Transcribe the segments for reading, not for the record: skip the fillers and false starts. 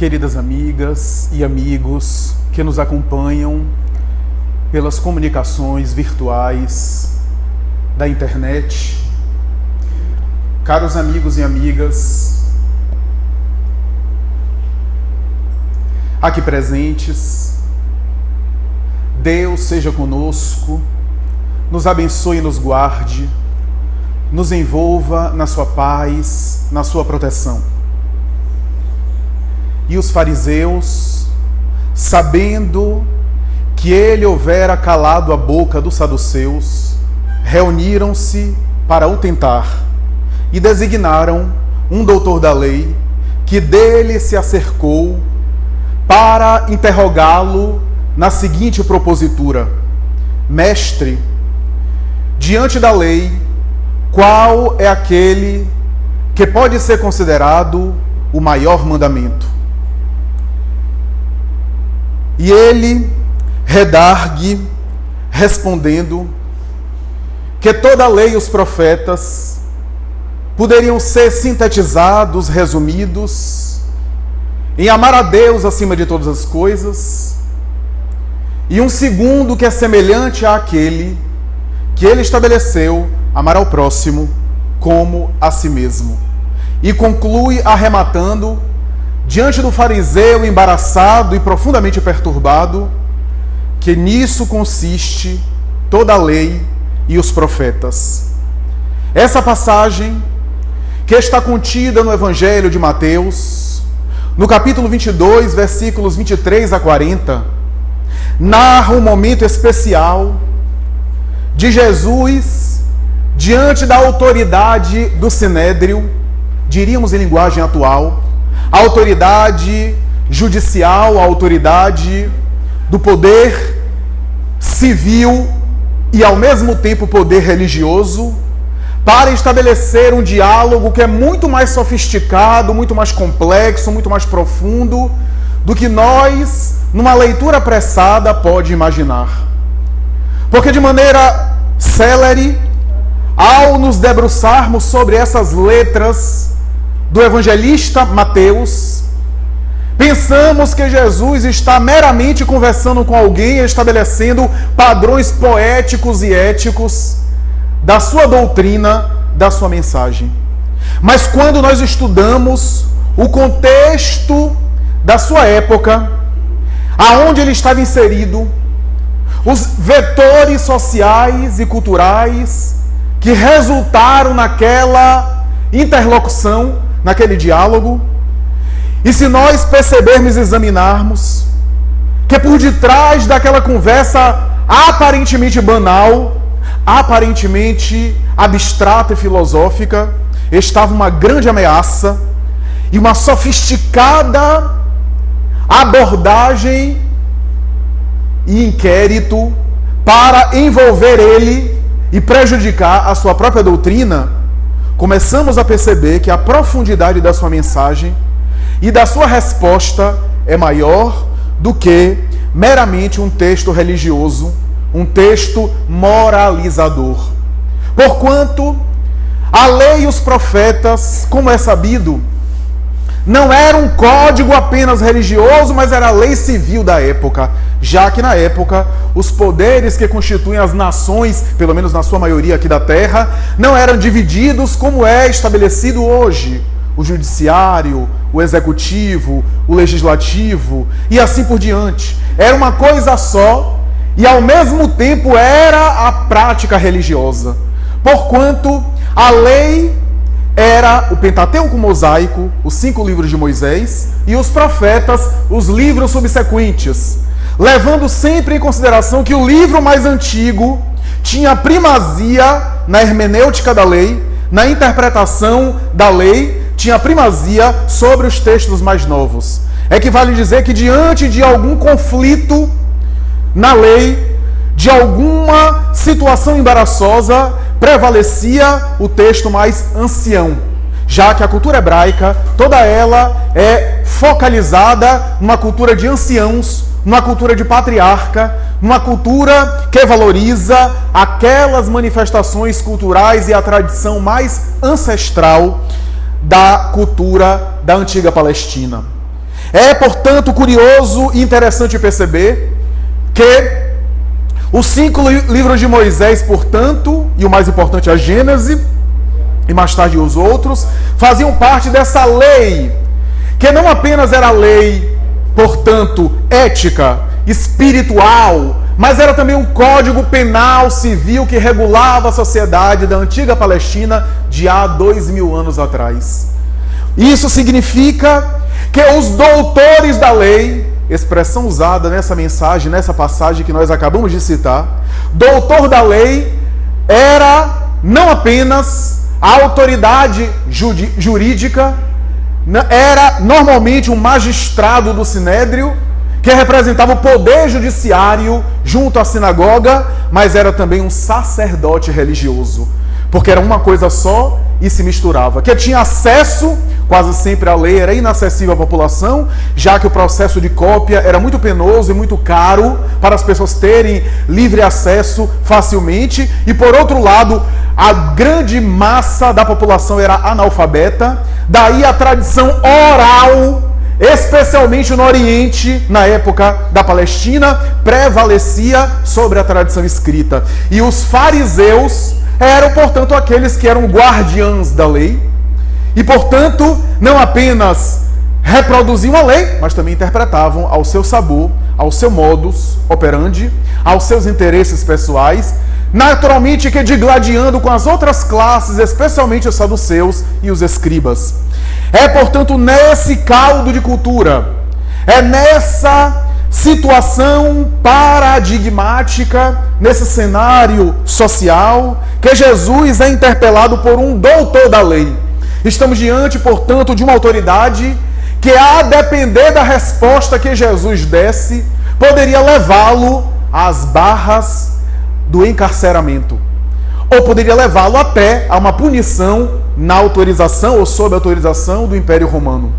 queridas amigas e amigos que nos acompanham pelas comunicações virtuais da internet, caros amigos e amigas aqui presentes, Deus seja conosco, nos abençoe e nos guarde, nos envolva na sua paz, na sua proteção. E os fariseus, sabendo que ele houvera calado a boca dos saduceus, reuniram-se para o tentar e designaram um doutor da lei que dele se acercou para interrogá-lo na seguinte propositura: Mestre, diante da lei, qual é aquele que pode ser considerado o maior mandamento? E ele redargue, respondendo que toda a lei e os profetas poderiam ser sintetizados, resumidos, em amar a Deus acima de todas as coisas, e um segundo que é semelhante àquele que ele estabeleceu, amar ao próximo como a si mesmo. E conclui arrematando, diante do fariseu embaraçado e profundamente perturbado, que nisso consiste toda a lei e os profetas. Essa passagem, que está contida no Evangelho de Mateus, no capítulo 22, versículos 23 a 40, narra um momento especial de Jesus diante da autoridade do Sinédrio, diríamos em linguagem atual, a autoridade judicial, a autoridade do poder civil e ao mesmo tempo poder religioso, para estabelecer um diálogo que é muito mais sofisticado, muito mais complexo, muito mais profundo do que nós, numa leitura apressada, pode imaginar. Porque de maneira célere, ao nos debruçarmos sobre essas letras do evangelista Mateus, pensamos que Jesus está meramente conversando com alguém, estabelecendo padrões poéticos e éticos da sua doutrina, da sua mensagem. Mas quando nós estudamos o contexto da sua época, aonde ele estava inserido, os vetores sociais e culturais que resultaram naquela interlocução, naquele diálogo, e se nós percebermos e examinarmos que por detrás daquela conversa aparentemente banal, aparentemente abstrata e filosófica, estava uma grande ameaça e uma sofisticada abordagem e inquérito para envolver ele e prejudicar a sua própria doutrina, começamos a perceber que a profundidade da sua mensagem e da sua resposta é maior do que meramente um texto religioso, um texto moralizador. Porquanto a lei e os profetas, como é sabido, não era um código apenas religioso, mas era a lei civil da época, já que na época os poderes que constituem as nações, pelo menos na sua maioria aqui da terra, não eram divididos como é estabelecido hoje. O judiciário, o executivo, o legislativo e assim por diante. Era uma coisa só e ao mesmo tempo era a prática religiosa. Porquanto a lei era o Pentateuco mosaico, os 5 livros de Moisés, e os profetas, os livros subsequentes, levando sempre em consideração que o livro mais antigo tinha primazia na hermenêutica da lei, na interpretação da lei, tinha primazia sobre os textos mais novos. É que vale dizer que diante de algum conflito na lei, de alguma situação embaraçosa, prevalecia o texto mais ancião, já que a cultura hebraica, toda ela é focalizada numa cultura de anciãos, numa cultura de patriarca, numa cultura que valoriza aquelas manifestações culturais e a tradição mais ancestral da cultura da antiga Palestina. É, portanto, curioso e interessante perceber que os 5 livros de Moisés, portanto, e o mais importante, a Gênese, e mais tarde os outros, faziam parte dessa lei, que não apenas era lei, portanto, ética, espiritual, mas era também um código penal civil que regulava a sociedade da antiga Palestina de há 2000 anos atrás. Isso significa que os doutores da lei, expressão usada nessa mensagem, nessa passagem que nós acabamos de citar, doutor da lei era não apenas a autoridade jurídica, era normalmente um magistrado do Sinédrio, que representava o poder judiciário junto à sinagoga, mas era também um sacerdote religioso, porque era uma coisa só e se misturava, que tinha acesso, quase sempre a lei era inacessível à população, já que o processo de cópia era muito penoso e muito caro para as pessoas terem livre acesso facilmente, e por outro lado, a grande massa da população era analfabeta, daí a tradição oral, especialmente no Oriente, na época da Palestina, prevalecia sobre a tradição escrita. E os fariseus eram, portanto, aqueles que eram guardiãs da lei e, portanto, não apenas reproduziam a lei, mas também interpretavam ao seu sabor, ao seu modus operandi, aos seus interesses pessoais, naturalmente que digladiando com as outras classes, especialmente os saduceus e os escribas. É, portanto, nesse caldo de cultura, é nessa situação paradigmática, nesse cenário social, que Jesus é interpelado por um doutor da lei. Estamos diante, portanto, de uma autoridade que, a depender da resposta que Jesus desse, poderia levá-lo às barras do encarceramento, ou poderia levá-lo até a uma punição na autorização ou sob a autorização do Império Romano.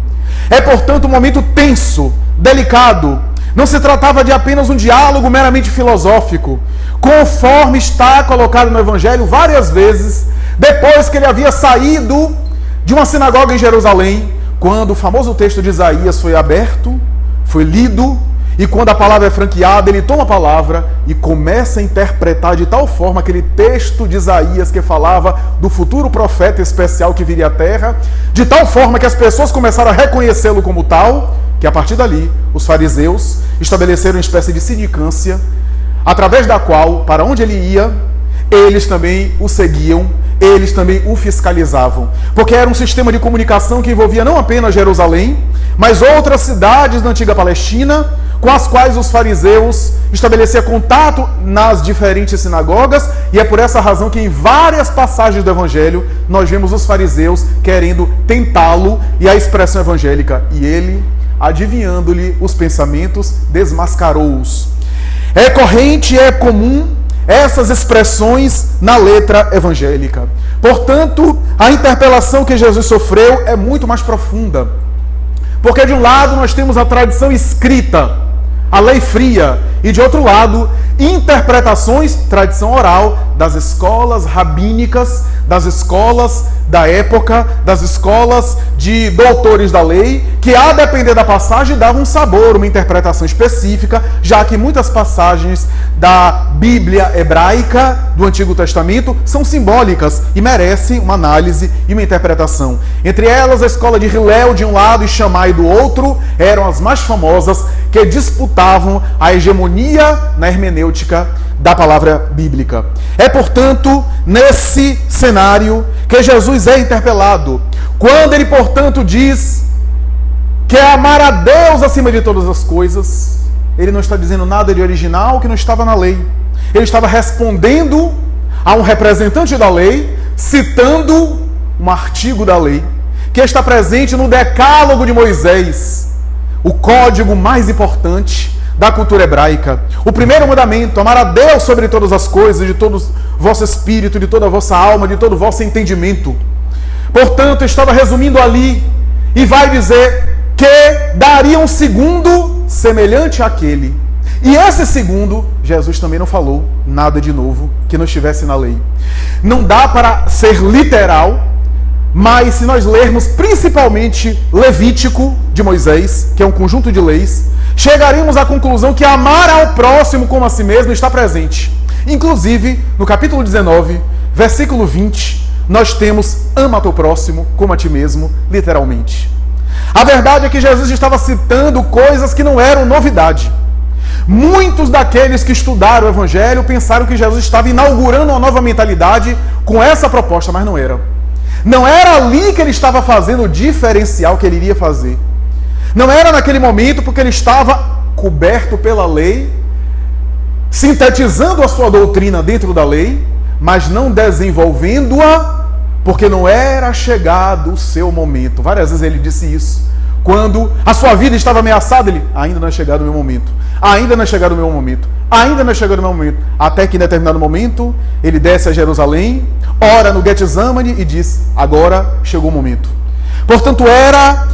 É, portanto, um momento tenso, delicado. Não se tratava de apenas um diálogo meramente filosófico, conforme está colocado no Evangelho várias vezes, depois que ele havia saído de uma sinagoga em Jerusalém, quando o famoso texto de Isaías foi aberto, foi lido, e quando a palavra é franqueada, ele toma a palavra e começa a interpretar de tal forma aquele texto de Isaías que falava do futuro profeta especial que viria à terra, de tal forma que as pessoas começaram a reconhecê-lo como tal, que a partir dali, os fariseus estabeleceram uma espécie de sindicância, através da qual, para onde ele ia, eles também o seguiam, eles também o fiscalizavam. Porque era um sistema de comunicação que envolvia não apenas Jerusalém, mas outras cidades da antiga Palestina, com as quais os fariseus estabeleciam contato nas diferentes sinagogas, e é por essa razão que em várias passagens do Evangelho nós vemos os fariseus querendo tentá-lo, e a expressão evangélica, e ele, adivinhando-lhe os pensamentos, desmascarou-os. É corrente, é comum essas expressões na letra evangélica. Portanto, a interpelação que Jesus sofreu é muito mais profunda. Porque de um lado nós temos a tradição escrita, a lei fria, e de outro lado, interpretações, tradição oral, das escolas rabínicas, das escolas da época, das escolas de doutores da lei, que a depender da passagem dava um sabor, uma interpretação específica, já que muitas passagens da Bíblia hebraica do Antigo Testamento são simbólicas e merecem uma análise e uma interpretação. Entre elas, a escola de Hillel de um lado e Shammai do outro eram as mais famosas, que disputavam a hegemonia na hermenêutica da palavra bíblica. É, portanto, nesse cenário que Jesus é interpelado. Quando ele, portanto, diz que é amar a Deus acima de todas as coisas, ele não está dizendo nada de original que não estava na lei. Ele estava respondendo a um representante da lei, citando um artigo da lei, que está presente no Decálogo de Moisés, o código mais importante da cultura hebraica. O primeiro mandamento, amar a Deus sobre todas as coisas, de todo o vosso espírito, de toda a vossa alma, de todo o vosso entendimento. Portanto, estava resumindo ali, e vai dizer que daria um segundo semelhante àquele. E esse segundo, Jesus também não falou nada de novo que não estivesse na lei. Não dá para ser literal, Mas se nós lermos principalmente Levítico de Moisés, que é um conjunto de leis, chegaremos à conclusão que amar ao próximo como a si mesmo está presente. Inclusive, no capítulo 19, versículo 20, nós temos ama teu próximo como a ti mesmo, literalmente. A verdade é que Jesus estava citando coisas que não eram novidade. Muitos daqueles que estudaram o Evangelho pensaram que Jesus estava inaugurando uma nova mentalidade com essa proposta, mas não era. Não era ali que ele estava fazendo o diferencial que ele iria fazer. Não era naquele momento porque ele estava coberto pela lei, sintetizando a sua doutrina dentro da lei, mas não desenvolvendo-a, porque não era chegado o seu momento. Várias vezes ele disse isso. Quando a sua vida estava ameaçada, ele, ainda não é chegado o meu momento. Ainda não é chegado o meu momento. Ainda não é chegado o meu momento. Até que em determinado momento, ele desce a Jerusalém, ora no Getsemane e diz, agora chegou o momento. Portanto, era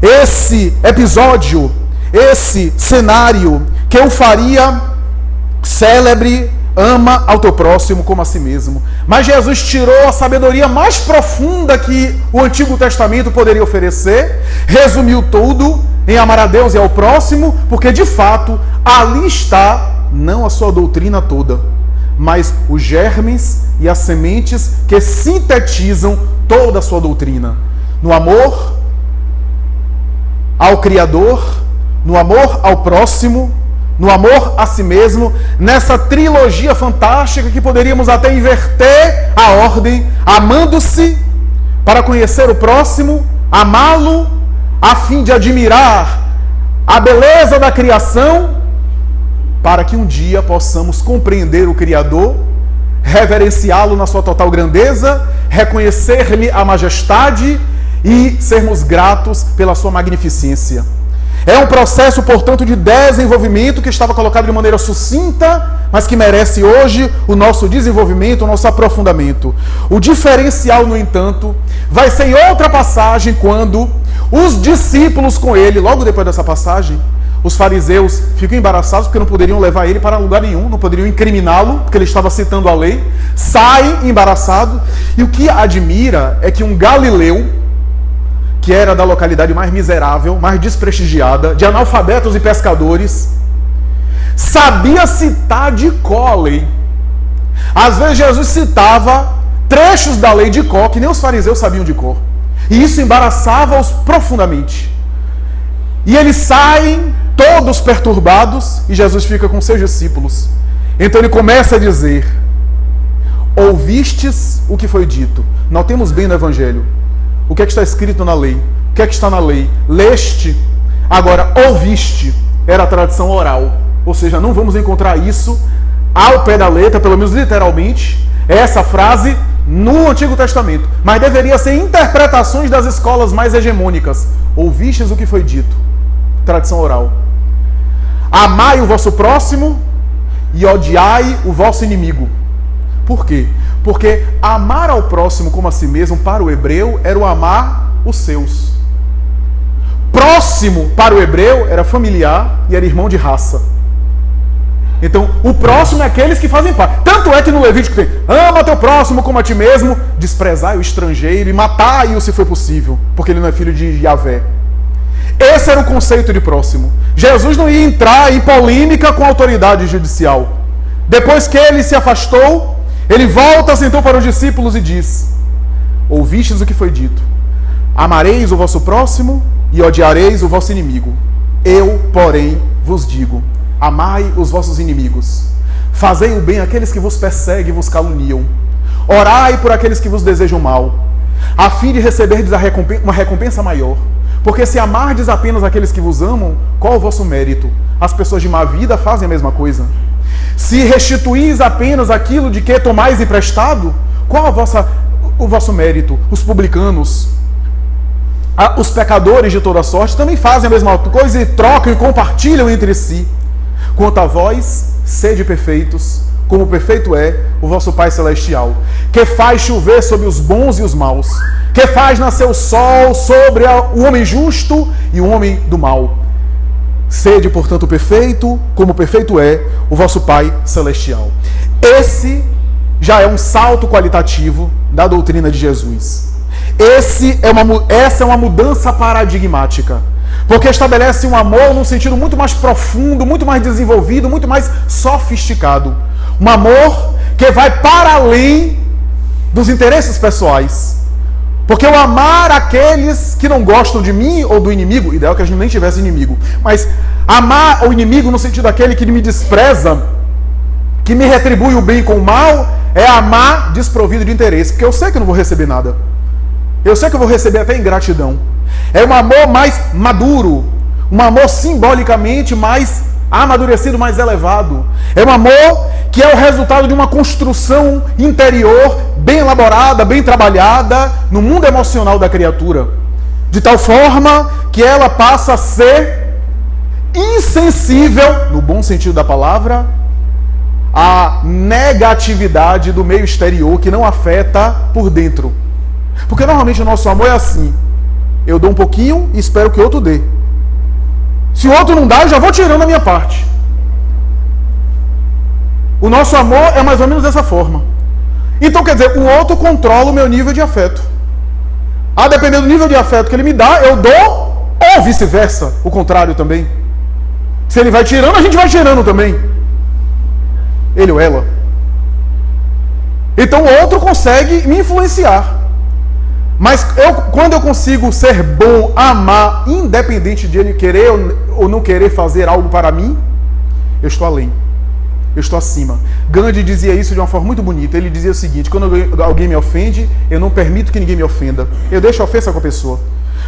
esse episódio, esse cenário que eu faria célebre, ama ao teu próximo como a si mesmo. Mas Jesus tirou a sabedoria mais profunda que o Antigo Testamento poderia oferecer, resumiu tudo em amar a Deus e ao próximo, porque de fato ali está não a sua doutrina toda, mas os germes e as sementes que sintetizam toda a sua doutrina. No amor ao Criador, no amor ao próximo, no amor a si mesmo, nessa trilogia fantástica que poderíamos até inverter a ordem, amando-se para conhecer o próximo, amá-lo a fim de admirar a beleza da criação, para que um dia possamos compreender o Criador, reverenciá-lo na sua total grandeza, reconhecer-lhe a majestade e sermos gratos pela sua magnificência. É um processo, portanto, de desenvolvimento que estava colocado de maneira sucinta, mas que merece hoje o nosso desenvolvimento, o nosso aprofundamento. O diferencial, no entanto, vai ser em outra passagem, quando os discípulos com ele, logo depois dessa passagem, os fariseus ficam embaraçados porque não poderiam levar ele para lugar nenhum, não poderiam incriminá-lo, porque ele estava citando a lei, saem embaraçado, e o que admira é que um galileu, que era da localidade mais miserável, mais desprestigiada, de analfabetos e pescadores, sabia citar de cor a lei. Às vezes Jesus citava trechos da lei de cor, que nem os fariseus sabiam de cor. E isso embaraçava-os profundamente. E eles saem todos perturbados, e Jesus fica com seus discípulos. Então ele começa a dizer, ouvistes o que foi dito. Notemos bem no Evangelho. O que é que está escrito na lei? O que é que está na lei? Leste, agora ouviste, era a tradição oral. Ou seja, não vamos encontrar isso ao pé da letra, pelo menos literalmente, essa frase no Antigo Testamento. Mas deveria ser interpretações das escolas mais hegemônicas. Ouvistes o que foi dito. Tradição oral. Amai o vosso próximo e odiai o vosso inimigo. Por quê? Porque amar ao próximo como a si mesmo, para o hebreu, era o amar os seus. Próximo, para o hebreu, era familiar e era irmão de raça. Então, o próximo é aqueles que fazem parte. Tanto é que no Levítico tem, ama teu próximo como a ti mesmo, desprezai o estrangeiro e matai-o se for possível, porque ele não é filho de Yahvé. Esse era o conceito de próximo. Jesus não ia entrar em polêmica com a autoridade judicial. Depois que ele se afastou, ele volta, sentou para os discípulos e diz, ouvistes o que foi dito, amareis o vosso próximo e odiareis o vosso inimigo. Eu, porém, vos digo, amai os vossos inimigos, fazei o bem àqueles que vos perseguem e vos caluniam, orai por aqueles que vos desejam mal, a fim de receberdes uma recompensa maior. Porque se amardes apenas aqueles que vos amam, qual o vosso mérito? As pessoas de má vida fazem a mesma coisa. Se restituís apenas aquilo de que tomais emprestado, qual o vosso mérito? Os publicanos, os pecadores de toda sorte também fazem a mesma coisa e trocam e compartilham entre si. Quanto a vós, sede perfeitos, como perfeito é o vosso Pai Celestial, que faz chover sobre os bons e os maus, que faz nascer o sol sobre o homem justo e o homem do mal. Sede, portanto, perfeito, como perfeito é o vosso Pai Celestial. Esse já é um salto qualitativo da doutrina de Jesus. Essa é uma mudança paradigmática. Porque estabelece um amor num sentido muito mais profundo, muito mais desenvolvido, muito mais sofisticado. Um amor que vai para além dos interesses pessoais. Porque eu amar aqueles que não gostam de mim ou do inimigo, ideal que a gente nem tivesse inimigo, mas amar o inimigo no sentido daquele que me despreza, que me retribui o bem com o mal, é amar desprovido de interesse. Porque eu sei que eu não vou receber nada. Eu sei que eu vou receber até ingratidão. É um amor mais maduro, um amor simbolicamente mais amadurecido, mais elevado. É um amor que é o resultado de uma construção interior bem elaborada, bem trabalhada no mundo emocional da criatura. De tal forma que ela passa a ser insensível, no bom sentido da palavra, à negatividade do meio exterior que não afeta por dentro. Porque normalmente o nosso amor é assim. Eu dou um pouquinho e espero que o outro dê. Se o outro não dá, eu já vou tirando a minha parte. O nosso amor é mais ou menos dessa forma. Então, quer dizer, o outro controla o meu nível de afeto. A depender do nível de afeto que ele me dá, eu dou, ou vice-versa, o contrário também. Se ele vai tirando, a gente vai tirando também. Ele ou ela. Então o outro consegue me influenciar. Mas quando eu consigo ser bom, amar, independente de ele querer ou não querer fazer algo para mim, eu estou além. Eu estou acima. Gandhi dizia isso de uma forma muito bonita. Ele dizia o seguinte: quando alguém me ofende, eu não permito que ninguém me ofenda. Eu deixo a ofensa com a pessoa.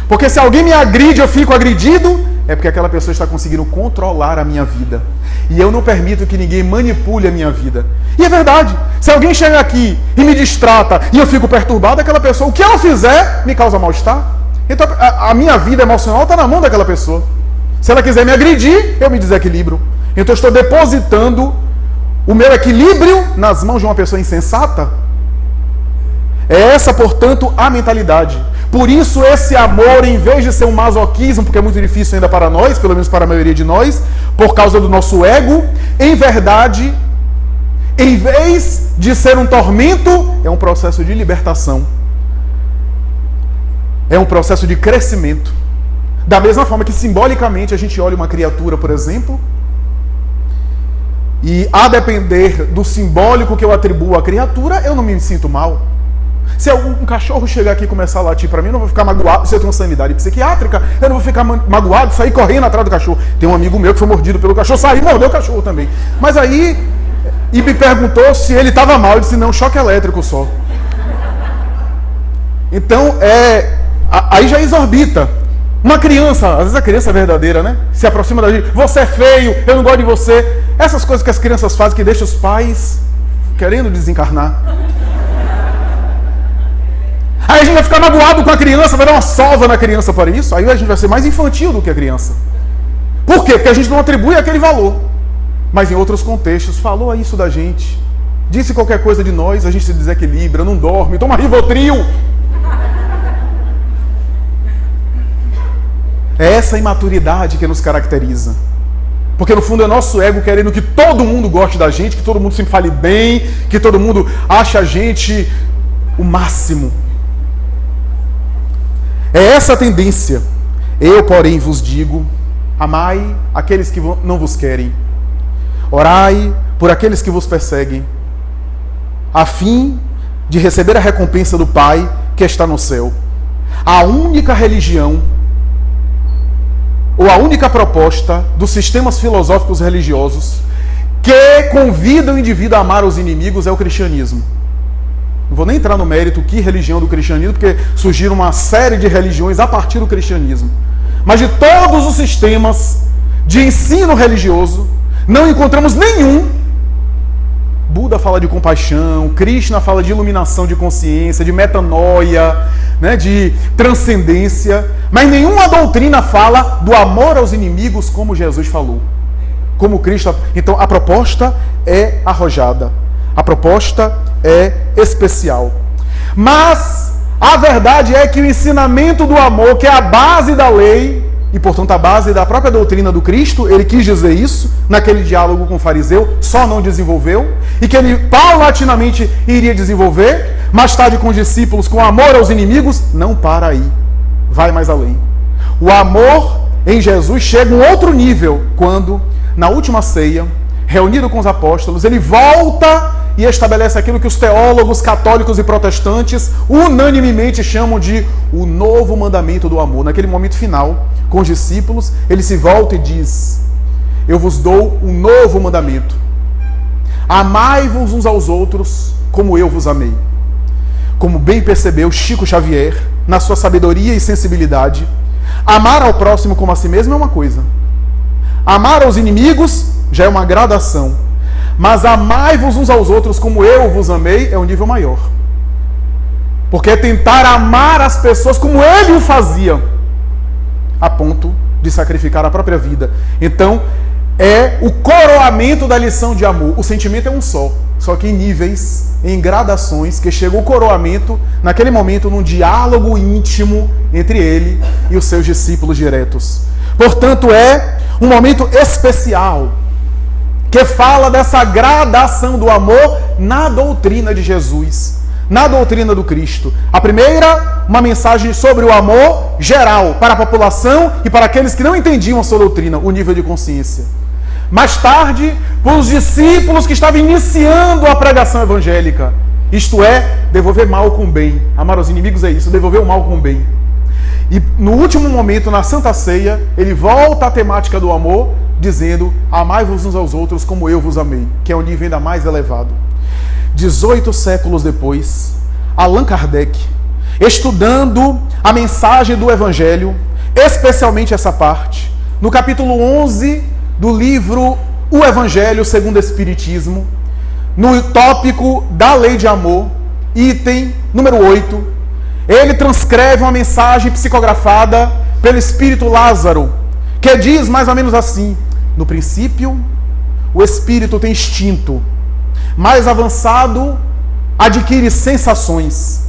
Porque se alguém me agride, eu fico agredido, é porque aquela pessoa está conseguindo controlar a minha vida. E eu não permito que ninguém manipule a minha vida. E é verdade. Se alguém chega aqui e me distrata e eu fico perturbado, aquela pessoa, o que ela fizer, me causa mal-estar. Então a minha vida emocional está na mão daquela pessoa. Se ela quiser me agredir, eu me desequilibro. Então eu estou depositando o meu equilíbrio nas mãos de uma pessoa insensata. É essa, portanto, a mentalidade. Por isso esse amor, em vez de ser um masoquismo, porque é muito difícil ainda para nós, pelo menos para a maioria de nós, por causa do nosso ego, em verdade, em vez de ser um tormento, é um processo de libertação. É um processo de crescimento. Da mesma forma que simbolicamente a gente olha uma criatura, por exemplo, e a depender do simbólico que eu atribuo à criatura, eu não me sinto mal. Se um cachorro chegar aqui e começar a latir para mim, eu não vou ficar magoado. Se eu tenho uma sanidade psiquiátrica, eu não vou ficar magoado, sair correndo atrás do cachorro. Tem um amigo meu que foi mordido pelo cachorro, saiu e mordeu o cachorro também. Mas aí, e me perguntou se ele estava mal. Eu disse, não, choque elétrico só. Então, aí já exorbita. Uma criança, às vezes a criança é verdadeira, né? Se aproxima da gente, você é feio, eu não gosto de você. Essas coisas que as crianças fazem que deixam os pais querendo desencarnar. Aí a gente vai ficar magoado com a criança, vai dar uma sova na criança para isso. Aí a gente vai ser mais infantil do que a criança. Por quê? Porque a gente não atribui aquele valor. Mas em outros contextos, falou isso da gente. Disse qualquer coisa de nós, a gente se desequilibra, não dorme, toma Rivotril. É essa imaturidade que nos caracteriza. Porque no fundo é nosso ego querendo que todo mundo goste da gente, que todo mundo se fale bem, que todo mundo ache a gente o máximo. É essa a tendência. Eu, porém, vos digo, amai aqueles que não vos querem. Orai por aqueles que vos perseguem, a fim de receber a recompensa do Pai que está no céu. A única religião, ou a única proposta dos sistemas filosóficos religiosos que convidam o indivíduo a amar os inimigos é o cristianismo. Não vou nem entrar no mérito que religião do cristianismo, porque surgiram uma série de religiões a partir do cristianismo. Mas de todos os sistemas de ensino religioso, não encontramos nenhum. Buda fala de compaixão, Krishna fala de iluminação de consciência, de metanoia, né, de transcendência, mas nenhuma doutrina fala do amor aos inimigos como Jesus falou, como Cristo. Então a proposta é arrojada, a proposta é especial. Mas a verdade é que o ensinamento do amor, que é a base da lei, e portanto a base da própria doutrina do Cristo, ele quis dizer isso naquele diálogo com o fariseu, só não desenvolveu, e que ele paulatinamente iria desenvolver, mais tarde com os discípulos, com amor aos inimigos, não para aí, vai mais além. O amor em Jesus chega a um outro nível, quando, na última ceia, reunido com os apóstolos, ele volta e estabelece aquilo que os teólogos católicos e protestantes unanimemente chamam de o novo mandamento do amor. Naquele momento final, com os discípulos, ele se volta e diz: eu vos dou um novo mandamento. Amai-vos uns aos outros como eu vos amei. Como bem percebeu Chico Xavier, na sua sabedoria e sensibilidade, amar ao próximo como a si mesmo é uma coisa. Amar aos inimigos já é uma gradação. Mas amai-vos uns aos outros como eu vos amei é um nível maior. Porque é tentar amar as pessoas como ele o fazia, a ponto de sacrificar a própria vida. Então, é o coroamento da lição de amor. O sentimento é um só que em níveis, em gradações, que chega o coroamento, naquele momento, num diálogo íntimo entre ele e os seus discípulos diretos. Portanto, é um momento especial, que fala dessa gradação do amor na doutrina de Jesus, na doutrina do Cristo. A primeira, uma mensagem sobre o amor geral, para a população e para aqueles que não entendiam a sua doutrina, o nível de consciência. Mais tarde, para os discípulos que estavam iniciando a pregação evangélica, isto é, devolver mal com bem. Amar os inimigos é isso, devolver o mal com bem. E no último momento, na Santa Ceia, ele volta à temática do amor, dizendo: amai-vos uns aos outros como eu vos amei, que é um nível ainda mais elevado. 18 séculos depois, Allan Kardec, estudando a mensagem do Evangelho, especialmente essa parte, no capítulo 11 do livro O Evangelho segundo o Espiritismo, no tópico da lei de amor, item número 8, ele transcreve uma mensagem psicografada pelo Espírito Lázaro, que diz mais ou menos assim: no princípio, o espírito tem instinto, mais avançado adquire sensações,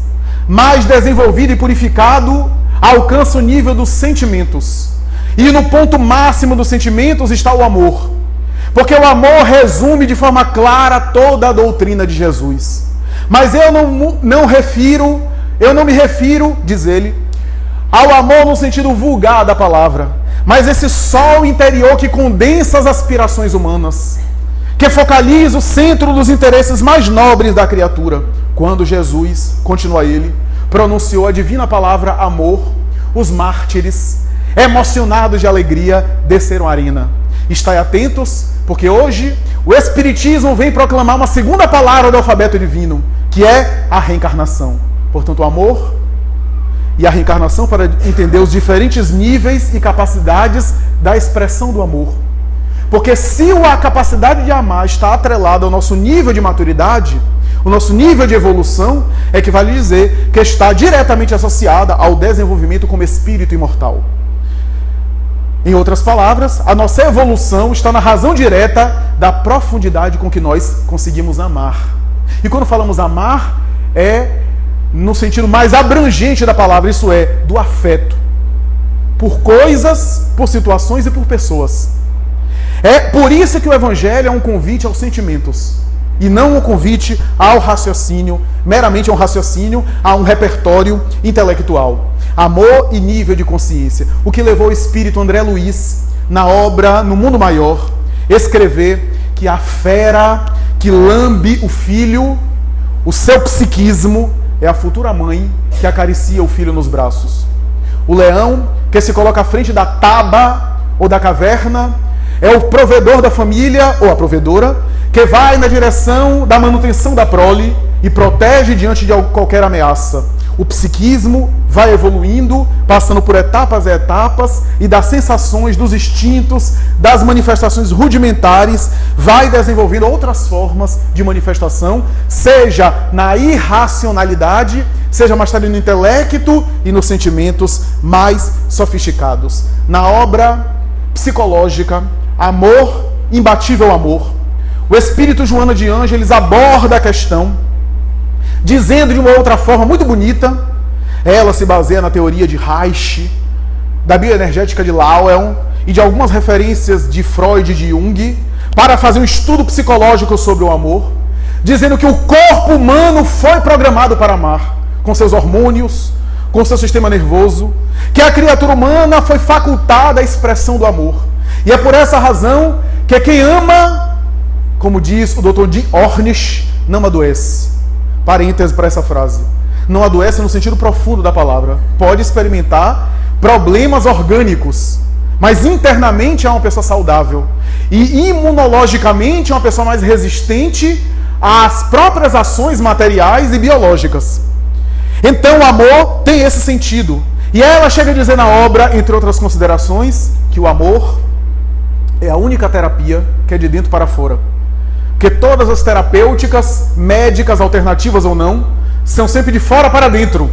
mais desenvolvido e purificado alcança o nível dos sentimentos. E no ponto máximo dos sentimentos está o amor, porque o amor resume de forma clara toda a doutrina de Jesus. Mas eu não me refiro, diz ele, ao amor no sentido vulgar da palavra, mas esse sol interior que condensa as aspirações humanas, que focaliza o centro dos interesses mais nobres da criatura. Quando Jesus, continua ele, pronunciou a divina palavra amor, os mártires, emocionados de alegria, desceram a arena. Estai atentos, porque hoje o Espiritismo vem proclamar uma segunda palavra do alfabeto divino, que é a reencarnação. Portanto, o amor e a reencarnação, para entender os diferentes níveis e capacidades da expressão do amor. Porque se a capacidade de amar está atrelada ao nosso nível de maturidade, o nosso nível de evolução, é que vale dizer que está diretamente associada ao desenvolvimento como espírito imortal. Em outras palavras, a nossa evolução está na razão direta da profundidade com que nós conseguimos amar. E quando falamos amar, é no sentido mais abrangente da palavra, isso é, do afeto. Por coisas, por situações e por pessoas. É por isso que o Evangelho é um convite aos sentimentos, e não um convite ao raciocínio, meramente a um raciocínio, a um repertório intelectual. Amor e nível de consciência. O que levou o espírito André Luiz, na obra No Mundo Maior, escrever que a fera que lambe o filho, o seu psiquismo, é a futura mãe que acaricia o filho nos braços. O leão que se coloca à frente da taba ou da caverna é o provedor da família, ou a provedora, que vai na direção da manutenção da prole e protege diante de qualquer ameaça. O psiquismo vai evoluindo, passando por etapas e etapas, e das sensações, dos instintos, das manifestações rudimentares, vai desenvolvendo outras formas de manifestação, seja na irracionalidade, seja mais tarde no intelecto e nos sentimentos mais sofisticados. Na obra psicológica, Amor, Imbatível Amor, o espírito Joana de Ângeles aborda a questão, dizendo de uma outra forma muito bonita. Ela se baseia na teoria de Reich, da bioenergética de Lowell e de algumas referências de Freud e de Jung para fazer um estudo psicológico sobre o amor, dizendo que o corpo humano foi programado para amar, com seus hormônios, com seu sistema nervoso, que a criatura humana foi facultada à expressão do amor. E é por essa razão que quem ama, como diz o Dr. Jim Ornish, não adoece. Parêntese para essa frase. Não adoece no sentido profundo da palavra. Pode experimentar problemas orgânicos, mas internamente é uma pessoa saudável. E imunologicamente é uma pessoa mais resistente às próprias ações materiais e biológicas. Então o amor tem esse sentido. E ela chega a dizer na obra, entre outras considerações, que o amor é a única terapia que é de dentro para fora. Porque todas as terapêuticas, médicas, alternativas ou não, são sempre de fora para dentro.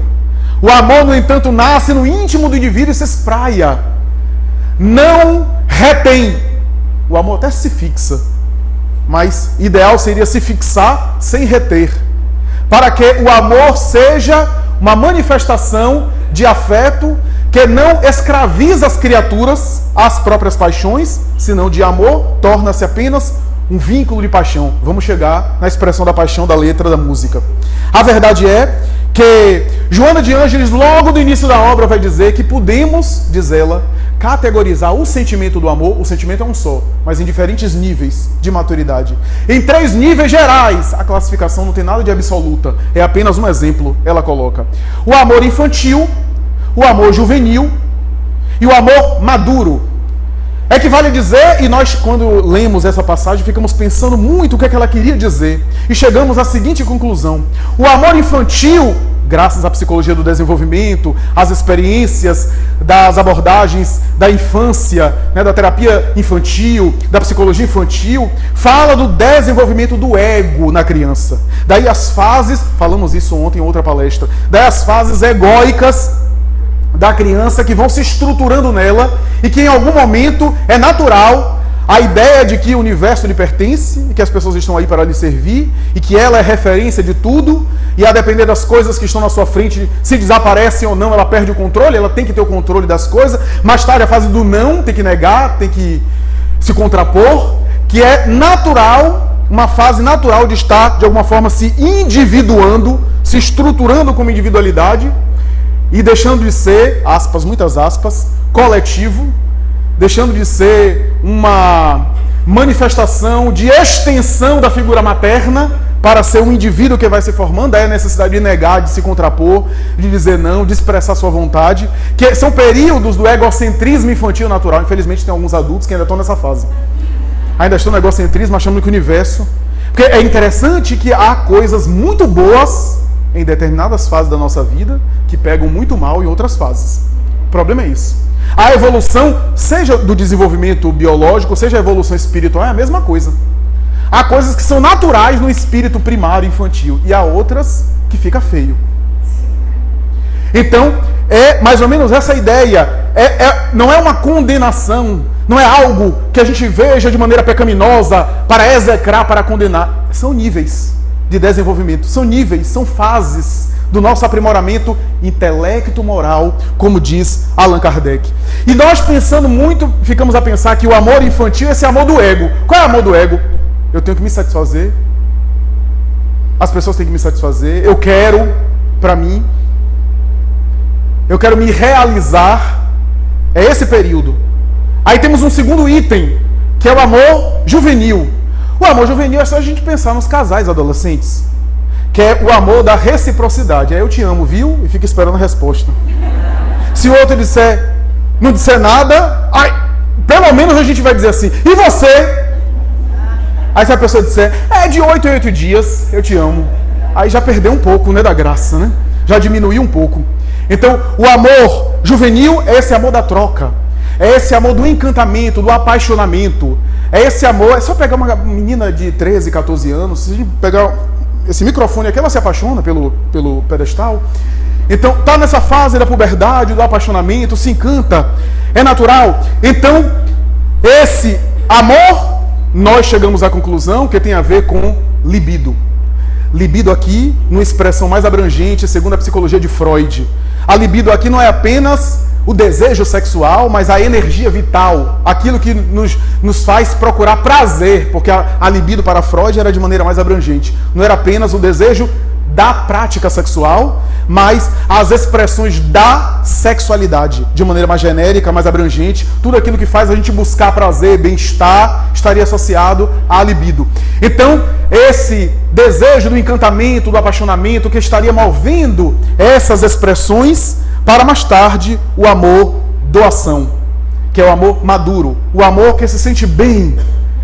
O amor, no entanto, nasce no íntimo do indivíduo e se espraia. Não retém. O amor até se fixa, mas ideal seria se fixar sem reter, para que o amor seja uma manifestação de afeto que não escraviza as criaturas às próprias paixões, senão de amor torna-se apenas um vínculo de paixão. Vamos chegar na expressão da paixão da letra da música. A verdade é que Joana de Ângeles, logo no início da obra, vai dizer que podemos, diz ela, categorizar o sentimento do amor. O sentimento é um só, mas em diferentes níveis de maturidade. Em 3 níveis gerais. A classificação não tem nada de absoluta, é apenas um exemplo, ela coloca. O amor infantil, o amor juvenil e o amor maduro. É que vale dizer, e nós quando lemos essa passagem ficamos pensando muito o que é que ela queria dizer. E chegamos à seguinte conclusão. O amor infantil, graças à psicologia do desenvolvimento, às experiências das abordagens da infância, né, da terapia infantil, da psicologia infantil, fala do desenvolvimento do ego na criança. Daí as fases, falamos isso ontem em outra palestra, daí as fases egóicas da criança que vão se estruturando nela e que em algum momento é natural a ideia de que o universo lhe pertence e que as pessoas estão aí para lhe servir e que ela é referência de tudo e a depender das coisas que estão na sua frente, se desaparecem ou não, ela perde o controle, ela tem que ter o controle das coisas. Mais tarde a fase do não, tem que negar, tem que se contrapor, que é natural, uma fase natural de estar de alguma forma se individuando, se estruturando como individualidade e deixando de ser, aspas, muitas aspas, coletivo, deixando de ser uma manifestação de extensão da figura materna para ser um indivíduo que vai se formando. Daí a necessidade de negar, de se contrapor, de dizer não, de expressar sua vontade, que são períodos do egocentrismo infantil natural. Infelizmente tem alguns adultos que ainda estão nessa fase. Ainda estão no egocentrismo, achando que o universo... Porque é interessante que há coisas muito boas em determinadas fases da nossa vida que pegam muito mal em outras fases. O problema é isso. A evolução, seja do desenvolvimento biológico, seja a evolução espiritual, é a mesma coisa. Há coisas que são naturais no espírito primário infantil e há outras que fica feio. Então, é mais ou menos essa ideia. Não é uma condenação, não é algo que a gente veja de maneira pecaminosa para execrar, para condenar. São níveis de desenvolvimento, são níveis, são fases do nosso aprimoramento intelecto-moral, como diz Allan Kardec. E nós pensando muito, ficamos a pensar que o amor infantil é esse amor do ego. Qual é o amor do ego? Eu tenho que me satisfazer, as pessoas têm que me satisfazer, eu quero para mim, eu quero me realizar. É esse período. Aí temos um segundo item, que é o amor juvenil. O amor juvenil é só a gente pensar nos casais adolescentes, que é o amor da reciprocidade. É eu te amo, viu? E fica esperando a resposta. Se o outro não disser nada, pelo menos a gente vai dizer assim, e você? Aí se a pessoa disser, de 8 em 8 dias, eu te amo. Aí já perdeu um pouco, né, da graça, né? Já diminuiu um pouco. Então, o amor juvenil é esse amor da troca. É esse amor do encantamento, do apaixonamento. É esse amor, é só pegar uma menina de 13, 14 anos, se a gente pegar esse microfone aqui, ela se apaixona pelo pedestal. Então, tá nessa fase da puberdade, do apaixonamento, se encanta, é natural. Então, esse amor, nós chegamos à conclusão que tem a ver com libido. Libido aqui, numa expressão mais abrangente, segundo a psicologia de Freud. A libido aqui não é apenas o desejo sexual, mas a energia vital, aquilo que nos faz procurar prazer, porque a libido para Freud era de maneira mais abrangente. Não era apenas o desejo da prática sexual, mas as expressões da sexualidade, de maneira mais genérica, mais abrangente. Tudo aquilo que faz a gente buscar prazer, bem-estar, estaria associado à libido. Então, esse desejo do encantamento, do apaixonamento, que estaria movendo essas expressões para mais tarde o amor doação, que é o amor maduro, o amor que se sente bem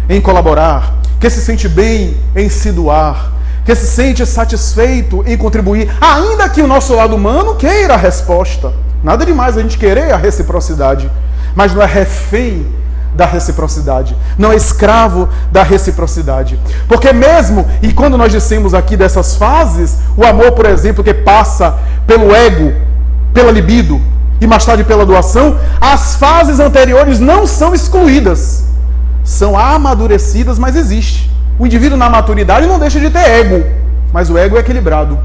em colaborar, que se sente bem em se doar, que se sente satisfeito em contribuir, ainda que o nosso lado humano queira a resposta. Nada demais a gente querer a reciprocidade, mas não é refém da reciprocidade, não é escravo da reciprocidade. Porque mesmo, e quando nós dissemos aqui dessas fases, o amor, por exemplo, que passa pelo ego, pela libido e mais tarde pela doação, as fases anteriores não são excluídas, são amadurecidas, mas existe. O indivíduo na maturidade não deixa de ter ego, mas o ego é equilibrado.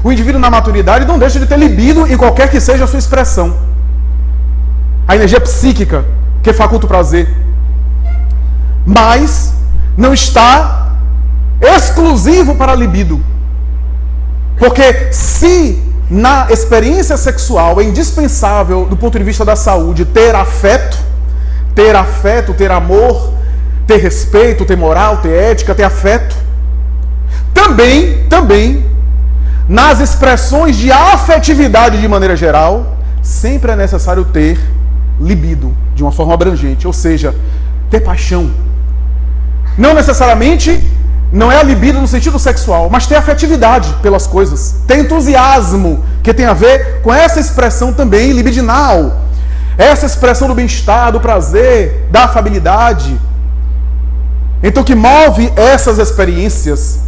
O indivíduo na maturidade não deixa de ter libido em qualquer que seja a sua expressão. A energia psíquica que faculta o prazer. Mas não está exclusivo para a libido. Porque se na experiência sexual é indispensável, do ponto de vista da saúde, ter afeto, ter amor, ter respeito, ter moral, ter ética, ter afeto. Também, nas expressões de afetividade de maneira geral, sempre é necessário ter libido, de uma forma abrangente, ou seja, ter paixão. Não necessariamente, não é a libido no sentido sexual, mas ter afetividade pelas coisas, ter entusiasmo, que tem a ver com essa expressão também libidinal, essa expressão do bem-estar, do prazer, da afabilidade. Então, que move essas experiências.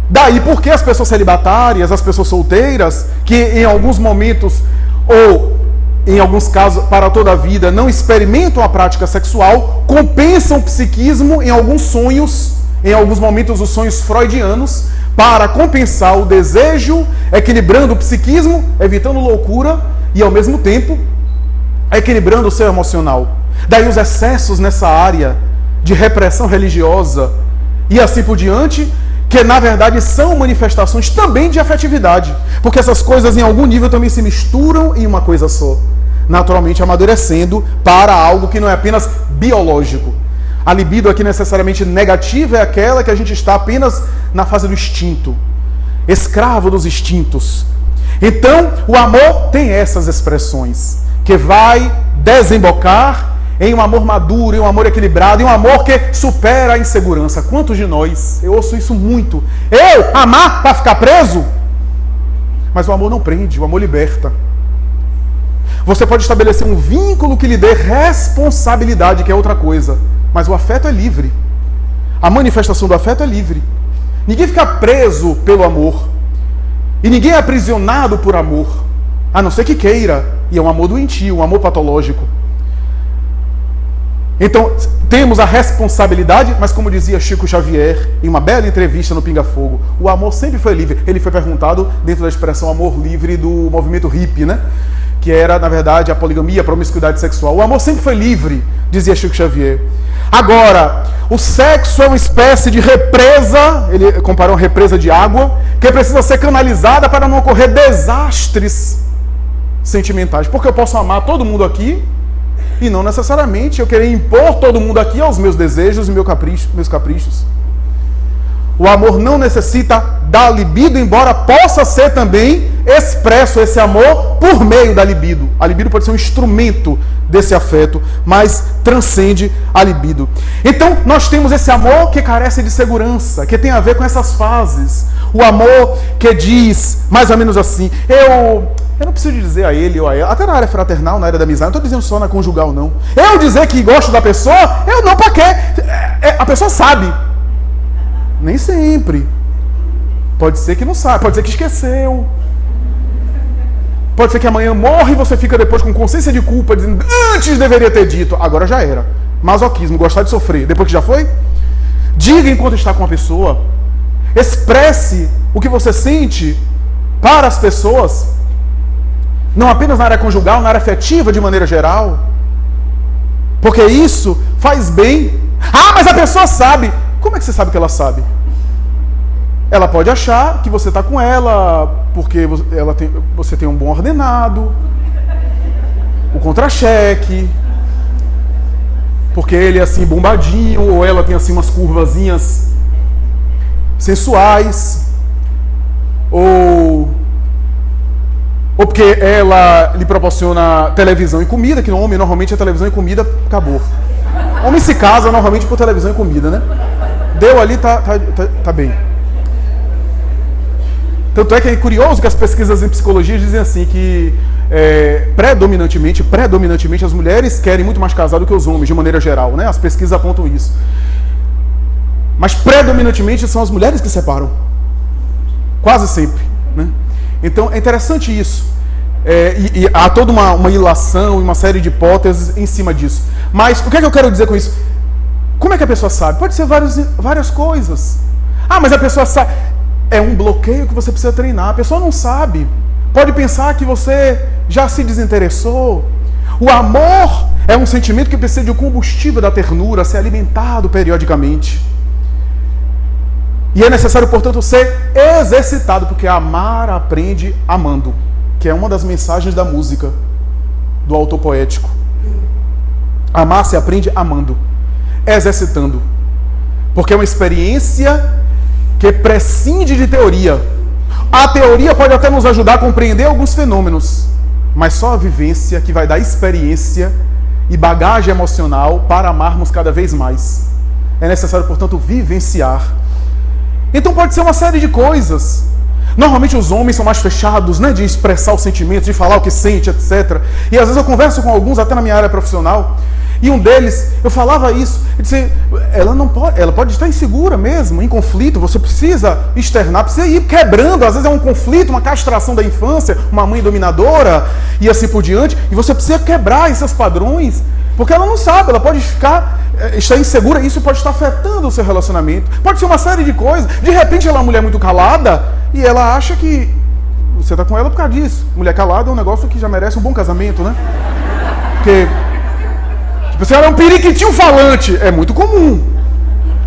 Daí porque as pessoas celibatárias, as pessoas solteiras, que em alguns momentos, ou em alguns casos para toda a vida, não experimentam a prática sexual, compensam o psiquismo em alguns sonhos, em alguns momentos os sonhos freudianos, para compensar o desejo, equilibrando o psiquismo, evitando loucura e ao mesmo tempo equilibrando o seu emocional. Daí os excessos nessa área de repressão religiosa e assim por diante, que na verdade são manifestações também de afetividade, porque essas coisas em algum nível também se misturam em uma coisa só, naturalmente amadurecendo para algo que não é apenas biológico. A libido aqui necessariamente negativa é aquela que a gente está apenas na fase do instinto, escravo dos instintos. Então, o amor tem essas expressões, que vai desembocar em um amor maduro, em um amor equilibrado, em um amor que supera a insegurança. Quantos de nós, eu ouço isso muito, eu amar para ficar preso? Mas o amor não prende, o amor liberta. Você pode estabelecer um vínculo que lhe dê responsabilidade, que é outra coisa, mas o afeto é livre. A manifestação do afeto é livre. Ninguém fica preso pelo amor, e ninguém é aprisionado por amor, a não ser que queira, e é um amor doentio, um amor patológico. Então, temos a responsabilidade, mas como dizia Chico Xavier, em uma bela entrevista no Pinga Fogo, o amor sempre foi livre. Ele foi perguntado dentro da expressão amor livre do movimento hippie, né? Que era, na verdade, a poligamia, a promiscuidade sexual. O amor sempre foi livre, dizia Chico Xavier. Agora, o sexo é uma espécie de represa, ele comparou uma represa de água, que precisa ser canalizada para não ocorrer desastres sentimentais. Porque eu posso amar todo mundo aqui, e não necessariamente eu querer impor todo mundo aqui aos meus desejos e meus caprichos. O amor não necessita da libido, embora possa ser também expresso esse amor por meio da libido. A libido pode ser um instrumento desse afeto, mas transcende a libido. Então, nós temos esse amor que carece de segurança, que tem a ver com essas fases. O amor que diz, mais ou menos assim, eu não preciso dizer a ele ou a ela, até na área fraternal, na área da amizade, não estou dizendo só na conjugal, não. Eu dizer que gosto da pessoa, eu não, para quê? A pessoa sabe. Nem sempre. Pode ser que não sabe, pode ser que esqueceu. Pode ser que amanhã morre e você fica depois com consciência de culpa, dizendo, antes deveria ter dito, agora já era. Masoquismo, gostar de sofrer, depois que já foi. Diga enquanto está com a pessoa. Expresse o que você sente para as pessoas. Não apenas na área conjugal, na área afetiva de maneira geral. Porque isso faz bem. Ah, mas a pessoa sabe. Como é que você sabe que ela sabe? Ela pode achar que você está com ela porque você tem um bom ordenado, o contra-cheque, porque ele é assim bombadinho, ou ela tem assim umas curvazinhas sensuais, ou porque ela lhe proporciona televisão e comida, que no homem normalmente é televisão e comida, acabou. Homem se casa normalmente por televisão e comida, né? Deu ali, tá bem. Tanto é que é curioso que as pesquisas em psicologia dizem assim que predominantemente as mulheres querem muito mais casar do que os homens, de maneira geral, né? As pesquisas apontam isso. Mas predominantemente são as mulheres que separam. Quase sempre, né? Então é interessante isso. E há toda uma ilação e uma série de hipóteses em cima disso. Mas o que é que eu quero dizer com isso? Como é que a pessoa sabe? Pode ser várias coisas. Ah, mas a pessoa sabe. É um bloqueio que você precisa treinar. A pessoa não sabe. Pode pensar que você já se desinteressou. O amor é um sentimento que precisa de um combustível da ternura, ser alimentado periodicamente. E é necessário, portanto, ser exercitado, porque amar aprende amando, que é uma das mensagens da música, do autor poético. Amar se aprende amando, exercitando, porque é uma experiência que prescinde de teoria. A teoria pode até nos ajudar a compreender alguns fenômenos, mas só a vivência que vai dar experiência e bagagem emocional para amarmos cada vez mais. É necessário, portanto, vivenciar. Então pode ser uma série de coisas. Normalmente os homens são mais fechados, né, de expressar os sentimentos, de falar o que sente, etc. E às vezes eu converso com alguns, até na minha área profissional, e um deles, eu falava isso, eu disse, ela pode estar insegura mesmo, em conflito, você precisa externar, precisa ir quebrando, às vezes é um conflito, uma castração da infância, uma mãe dominadora, e assim por diante, e você precisa quebrar esses padrões, porque ela não sabe, ela pode estar insegura, e isso pode estar afetando o seu relacionamento, pode ser uma série de coisas, de repente ela é uma mulher muito calada, e ela acha que você está com ela por causa disso. Mulher calada é um negócio que já merece um bom casamento, né? Porque se ela é um periquitinho falante, é muito comum.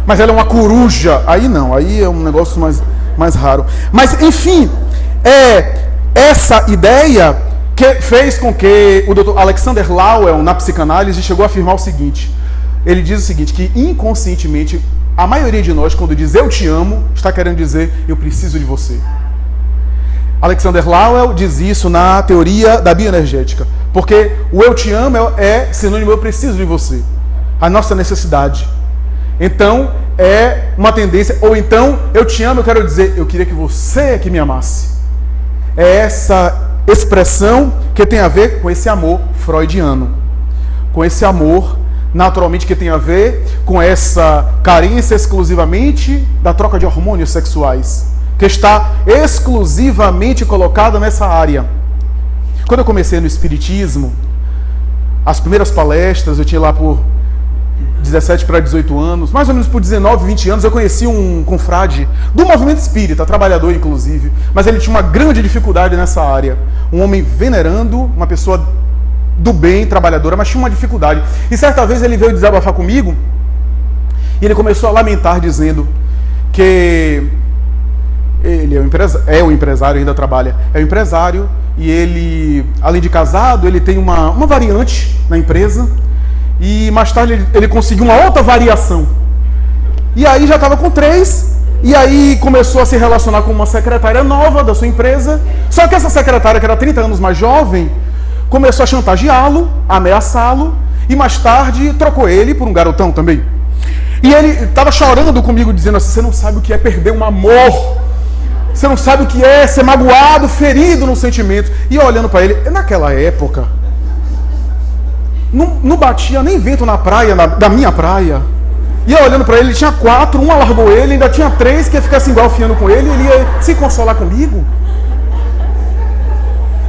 Mas ela é uma coruja, aí não, aí é um negócio mais raro. Mas, enfim, essa ideia que fez com que o Dr. Alexander Lowell, na psicanálise, chegou a afirmar o seguinte. Ele diz o seguinte, que inconscientemente, a maioria de nós, quando diz eu te amo, está querendo dizer eu preciso de você. Alexander Lowell diz isso na teoria da bioenergética. Porque o eu te amo é sinônimo eu preciso de você. A nossa necessidade. Então, é uma tendência. Ou então, eu te amo, eu quero dizer, eu queria que você é que me amasse. É essa expressão que tem a ver com esse amor freudiano. Com esse amor, naturalmente, que tem a ver com essa carência exclusivamente da troca de hormônios sexuais. Que está exclusivamente colocada nessa área. Quando eu comecei no Espiritismo, as primeiras palestras, eu tinha lá por 17 para 18 anos, mais ou menos por 19, 20 anos, eu conheci um confrade do movimento espírita, trabalhador inclusive, mas ele tinha uma grande dificuldade nessa área. Um homem venerando, uma pessoa do bem, trabalhadora, mas tinha uma dificuldade. E certa vez ele veio desabafar comigo, e ele começou a lamentar, dizendo que ele é um empresário, ainda trabalha, é um empresário, e ele, além de casado, ele tem uma variante na empresa, e mais tarde ele conseguiu uma outra variação. E aí já estava com 3, e aí começou a se relacionar com uma secretária nova da sua empresa, só que essa secretária, que era 30 anos mais jovem, começou a chantageá-lo, a ameaçá-lo, e mais tarde trocou ele por um garotão também. E ele estava chorando comigo, dizendo assim, você não sabe o que é perder um amor. Você não sabe o que é ser magoado, ferido no sentimento. E eu olhando para ele, naquela época, não batia nem vento na praia, da minha praia. E eu olhando para ele tinha 4, um alargou ele, ainda tinha 3 que ia ficar se engalfiando com ele, ele ia se consolar comigo.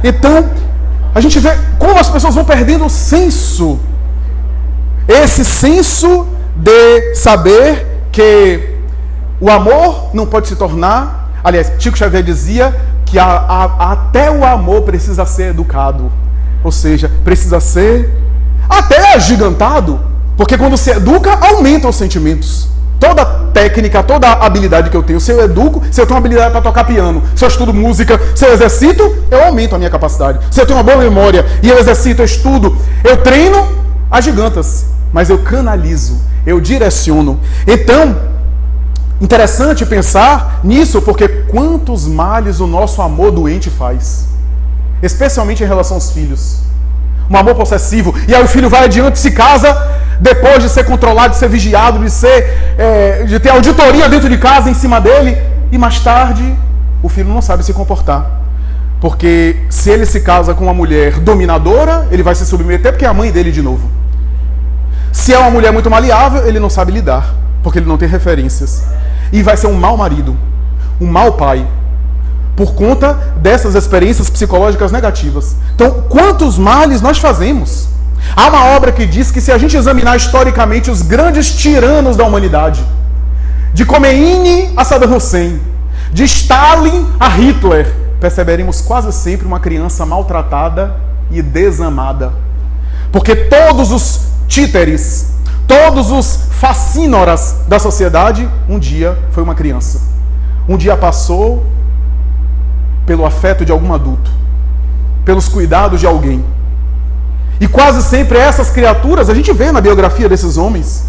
Então, a gente vê como as pessoas vão perdendo o senso. Esse senso de saber que o amor não pode se tornar... Aliás, Chico Xavier dizia que que até o amor precisa ser educado. Ou seja, precisa ser até agigantado. Porque quando se educa, aumentam os sentimentos. Toda técnica, toda habilidade que eu tenho, se eu educo, se eu tenho uma habilidade para tocar piano, se eu estudo música, se eu exercito, eu aumento a minha capacidade. Se eu tenho uma boa memória e eu exercito, eu estudo, eu treino, agiganta-se. Mas eu canalizo, eu direciono. Então, interessante pensar nisso, porque quantos males o nosso amor doente faz. Especialmente em relação aos filhos. Um amor possessivo. E aí o filho vai adiante, se casa, depois de ser controlado, de ser vigiado, de ter auditoria dentro de casa em cima dele. E mais tarde, o filho não sabe se comportar. Porque se ele se casa com uma mulher dominadora, ele vai se submeter porque é a mãe dele de novo. Se é uma mulher muito maleável, ele não sabe lidar, porque ele não tem referências. E vai ser um mau marido, um mau pai, por conta dessas experiências psicológicas negativas. Então, quantos males nós fazemos? Há uma obra que diz que se a gente examinar historicamente os grandes tiranos da humanidade, de Khomeini a Saddam Hussein, de Stalin a Hitler, perceberemos quase sempre uma criança maltratada e desamada. Porque todos os títeres, todos os facínoras da sociedade, um dia foi uma criança. Um dia passou pelo afeto de algum adulto, pelos cuidados de alguém. E quase sempre essas criaturas, a gente vê na biografia desses homens,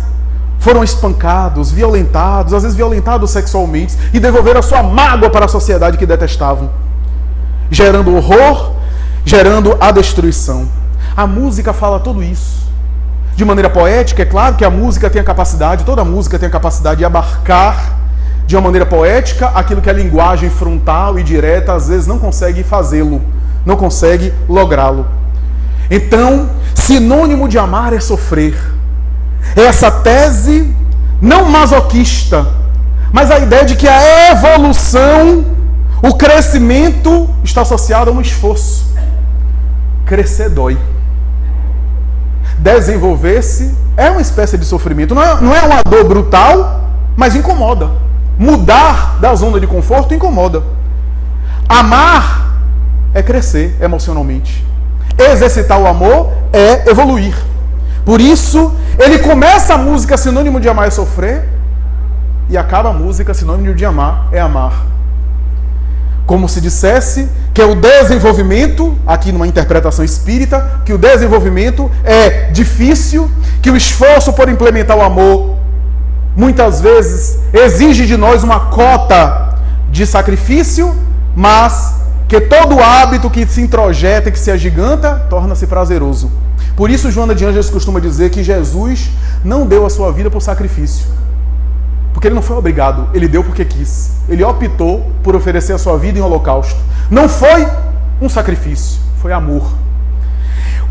foram espancados, violentados, às vezes violentados sexualmente, e devolveram a sua mágoa para a sociedade que detestavam, gerando horror, gerando a destruição. A música fala tudo isso. De maneira poética, é claro que a música tem a capacidade, toda música tem a capacidade de abarcar de uma maneira poética aquilo que a linguagem frontal e direta às vezes não consegue fazê-lo, não consegue lográ-lo. Então, sinônimo de amar é sofrer. Essa tese não masoquista, mas a ideia de que a evolução, o crescimento está associado a um esforço. Crescer dói. Desenvolver-se é uma espécie de sofrimento. Não é uma dor brutal, mas incomoda. Mudar da zona de conforto incomoda. Amar é crescer emocionalmente. Exercitar o amor é evoluir. Por isso, ele começa a música sinônimo de amar é sofrer, e acaba a música sinônimo de amar é amar. Como se dissesse que é o desenvolvimento, aqui numa interpretação espírita, que o desenvolvimento é difícil, que o esforço por implementar o amor muitas vezes exige de nós uma cota de sacrifício, mas que todo hábito que se introjeta e que se agiganta torna-se prazeroso. Por isso Joana de Ângeles costuma dizer que Jesus não deu a sua vida por sacrifício. Porque ele não foi obrigado, ele deu porque quis. Ele optou por oferecer a sua vida em holocausto. Não foi um sacrifício, foi amor.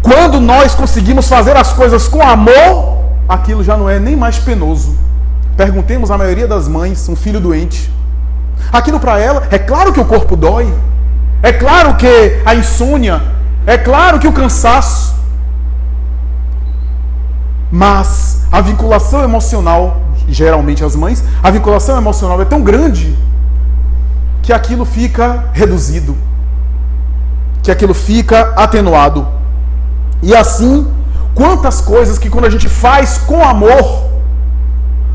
Quando nós conseguimos fazer as coisas com amor, aquilo já não é nem mais penoso. Perguntemos à maioria das mães, um filho doente. Aquilo para ela, é claro que o corpo dói. É claro que a insônia, é claro que o cansaço. Mas a vinculação emocional, geralmente as mães, a vinculação emocional é tão grande que aquilo fica reduzido, que aquilo fica atenuado. E assim, quantas coisas que quando a gente faz com amor,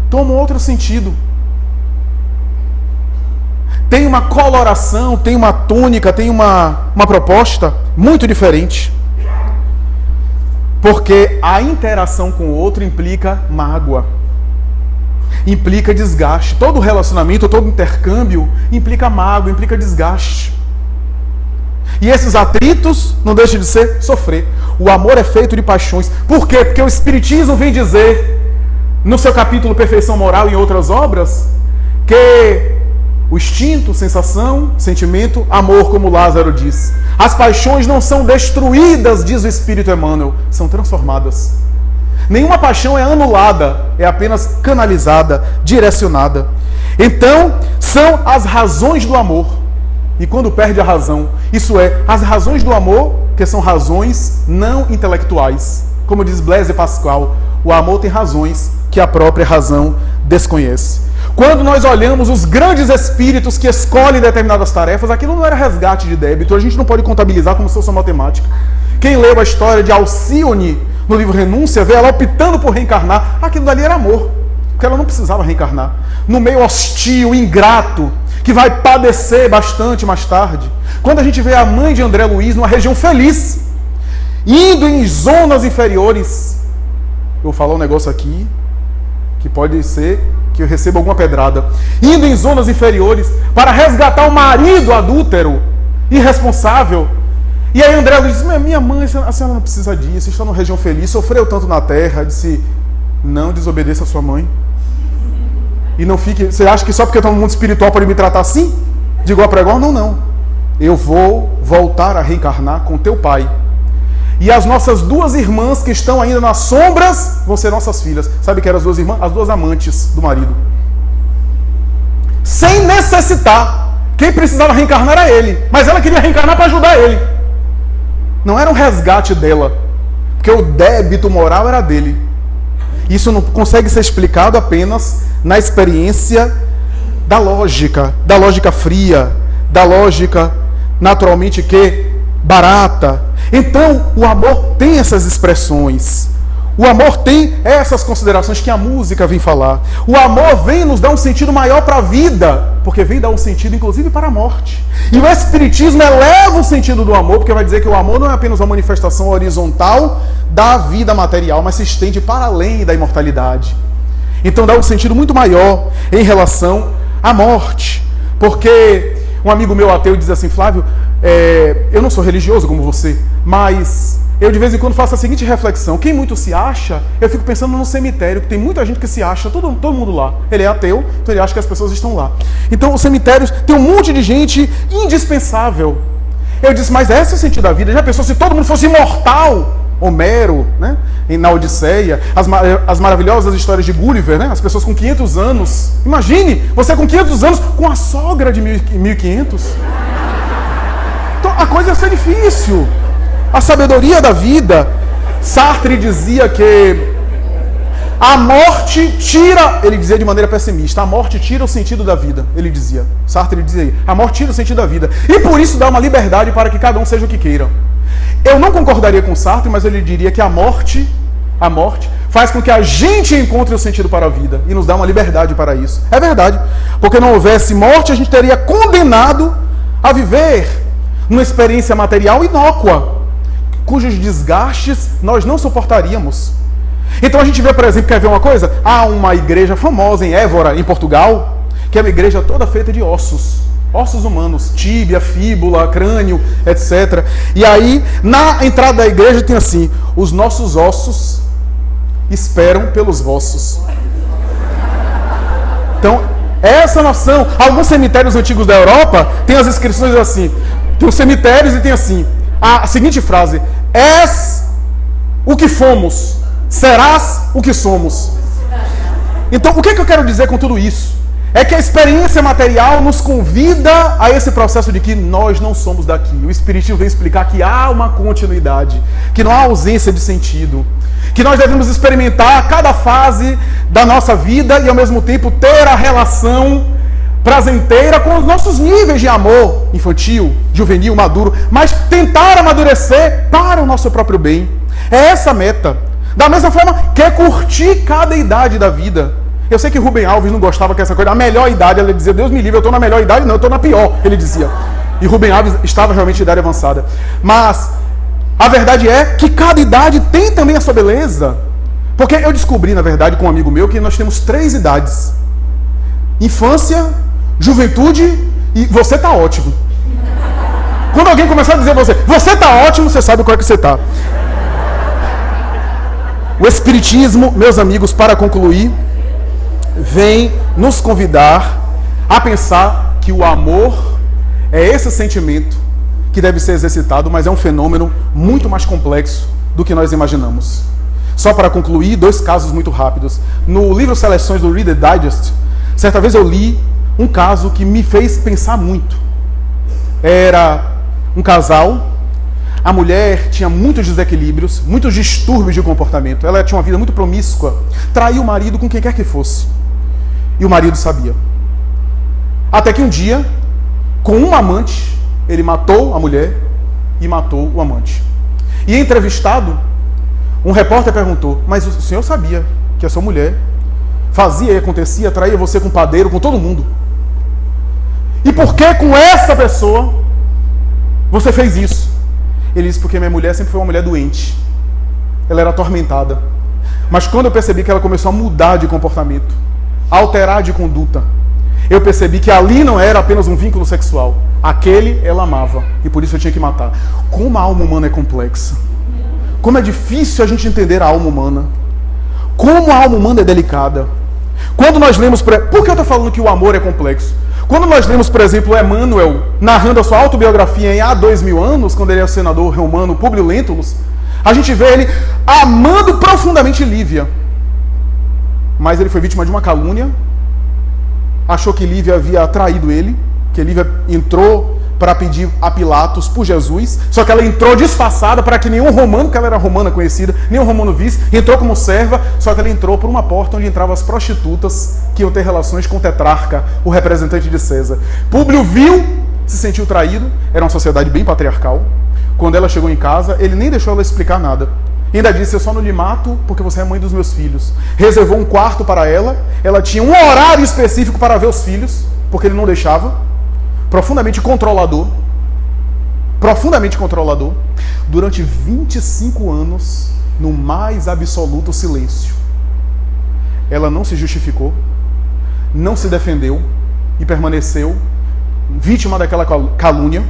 tomam outro sentido. Tem uma coloração, tem uma tônica, tem uma proposta muito diferente. Porque a interação com o outro implica mágoa, implica desgaste. Todo relacionamento, todo intercâmbio implica mágoa, implica desgaste. E esses atritos não deixam de ser sofrer. O amor é feito de paixões. Por quê? Porque o Espiritismo vem dizer, no seu capítulo Perfeição Moral e em outras obras, que o instinto, sensação, sentimento, amor, como Lázaro diz. As paixões não são destruídas, diz o Espírito Emmanuel, são transformadas. Nenhuma paixão é anulada, é apenas canalizada, direcionada. Então, são as razões do amor. E quando perde a razão, isso é, as razões do amor, que são razões não intelectuais. Como diz Blaise Pascal, o amor tem razões que a própria razão desconhece. Quando nós olhamos os grandes espíritos que escolhem determinadas tarefas, aquilo não era resgate de débito, a gente não pode contabilizar como se fosse uma matemática. Quem leu a história de Alcione no livro Renúncia, vê ela optando por reencarnar, aquilo dali era amor, porque ela não precisava reencarnar. No meio hostil, ingrato, que vai padecer bastante mais tarde. Quando a gente vê a mãe de André Luiz numa região feliz, indo em zonas inferiores, eu vou falar um negócio aqui, que pode ser que eu receba alguma pedrada, indo em zonas inferiores para resgatar o marido adúltero, irresponsável. E aí André Luiz disse, minha mãe, a senhora não precisa disso, está numa região feliz, sofreu tanto na terra. Disse, não desobedeça a sua mãe. E não fique, você acha que só porque eu estou no mundo espiritual pode me tratar assim? De igual para igual? Não, não. Eu vou voltar a reencarnar com teu pai. E as nossas duas irmãs que estão ainda nas sombras vão ser nossas filhas. Sabe que eram as duas irmãs? As duas amantes do marido. Sem necessitar. Quem precisava reencarnar era ele. Mas ela queria reencarnar para ajudar ele. Não era um resgate dela. Porque o débito moral era dele. Isso não consegue ser explicado apenas na experiência da lógica fria, da lógica naturalmente que barata. Então, o amor tem essas expressões. O amor tem essas considerações que a música vem falar. O amor vem nos dar um sentido maior para a vida, porque vem dar um sentido, inclusive, para a morte. E o Espiritismo eleva o sentido do amor, porque vai dizer que o amor não é apenas uma manifestação horizontal da vida material, mas se estende para além da imortalidade. Então, dá um sentido muito maior em relação à morte. Porque um amigo meu ateu diz assim, Flávio, eu não sou religioso como você, mas eu de vez em quando faço a seguinte reflexão. Quem muito se acha, eu fico pensando no cemitério, que tem muita gente que se acha, todo mundo lá. Ele é ateu, então ele acha que as pessoas estão lá. Então os cemitérios tem um monte de gente indispensável. Eu disse, mas esse é o sentido da vida. Já pensou se todo mundo fosse imortal? Homero, né? Na Odisseia, as maravilhosas histórias de Gulliver, né? As pessoas com 500 anos. Imagine, você com 500 anos com a sogra de 1500. Então a coisa ia ser difícil. A sabedoria da vida. Sartre dizia que a morte tira, ele dizia de maneira pessimista, a morte tira o sentido da vida, ele dizia. Sartre dizia, a morte tira o sentido da vida. E por isso dá uma liberdade para que cada um seja o que queira. Eu não concordaria com Sartre, mas ele diria que a morte faz com que a gente encontre o sentido para a vida e nos dá uma liberdade para isso. É verdade, porque não houvesse morte, a gente teria condenado a viver numa experiência material inócua, cujos desgastes nós não suportaríamos. Então a gente vê, por exemplo, quer ver uma coisa? Há uma igreja famosa em Évora, em Portugal, que é uma igreja toda feita de ossos humanos, tíbia, fíbula, crânio, etc. E aí, na entrada da igreja tem assim, os nossos ossos esperam pelos vossos. Então, essa noção, alguns cemitérios antigos da Europa tem as inscrições assim, tem os cemitérios e tem assim, a seguinte frase, és o que fomos, serás o que somos. Então, o que eu quero dizer com tudo isso? É que a experiência material nos convida a esse processo de que nós não somos daqui. O Espiritismo vem explicar que há uma continuidade, que não há ausência de sentido, que nós devemos experimentar cada fase da nossa vida e ao mesmo tempo ter a relação prazenteira com os nossos níveis de amor infantil, juvenil, maduro, mas tentar amadurecer para o nosso próprio bem. É essa a meta. Da mesma forma, quer curtir cada idade da vida. Eu sei que Rubem Alves não gostava que essa coisa, a melhor idade, ele dizia, Deus me livre, eu estou na melhor idade, não, eu estou na pior, ele dizia. E Rubem Alves estava realmente em idade avançada. Mas a verdade é que cada idade tem também a sua beleza. Porque eu descobri, na verdade, com um amigo meu, que nós temos 3 idades. Infância, juventude e você está ótimo. Quando alguém começar a dizer a você está ótimo, você sabe qual é que você está. O Espiritismo, meus amigos, para concluir, vem nos convidar a pensar que o amor é esse sentimento que deve ser exercitado, mas é um fenômeno muito mais complexo do que nós imaginamos. Só para concluir, 2 casos muito rápidos. No livro Seleções do Reader Digest, certa vez eu li um caso que me fez pensar muito. Era um casal, a mulher tinha muitos desequilíbrios, muitos distúrbios de comportamento, ela tinha uma vida muito promíscua, traiu o marido com quem quer que fosse. E o marido sabia. Até que um dia, com uma amante, ele matou a mulher e matou o amante. E entrevistado, um repórter perguntou: mas o senhor sabia que a sua mulher fazia e acontecia, traía você com o padeiro, com todo mundo? E por que com essa pessoa você fez isso? Ele disse: porque minha mulher sempre foi uma mulher doente. Ela era atormentada. Mas quando eu percebi que ela começou a mudar de comportamento, a alterar de conduta, eu percebi que ali não era apenas um vínculo sexual. Aquele ela amava. E por isso eu tinha que matar. Como a alma humana é complexa. Como é difícil a gente entender a alma humana. Como a alma humana é delicada. Quando nós lemos... Por que eu estou falando que o amor é complexo? Quando nós lemos, por exemplo, Emmanuel narrando a sua autobiografia em há 2000 anos, quando ele é o senador romano Públio Lentulus, a gente vê ele amando profundamente Lívia. Mas ele foi vítima de uma calúnia. Achou que Lívia havia traído ele, que Lívia entrou para pedir a Pilatos por Jesus, só que ela entrou disfarçada para que nenhum romano, porque ela era romana conhecida, nenhum romano visse, entrou como serva, só que ela entrou por uma porta onde entravam as prostitutas que iam ter relações com o tetrarca, o representante de César. Públio viu, se sentiu traído, era uma sociedade bem patriarcal. Quando ela chegou em casa, ele nem deixou ela explicar nada. Ainda disse: eu só não lhe mato porque você é mãe dos meus filhos. Reservou um quarto para ela. Ela tinha um horário específico para ver os filhos, porque ele não deixava. Profundamente controlador. Profundamente controlador. Durante 25 anos, no mais absoluto silêncio. Ela não se justificou, não se defendeu e permaneceu vítima daquela calúnia.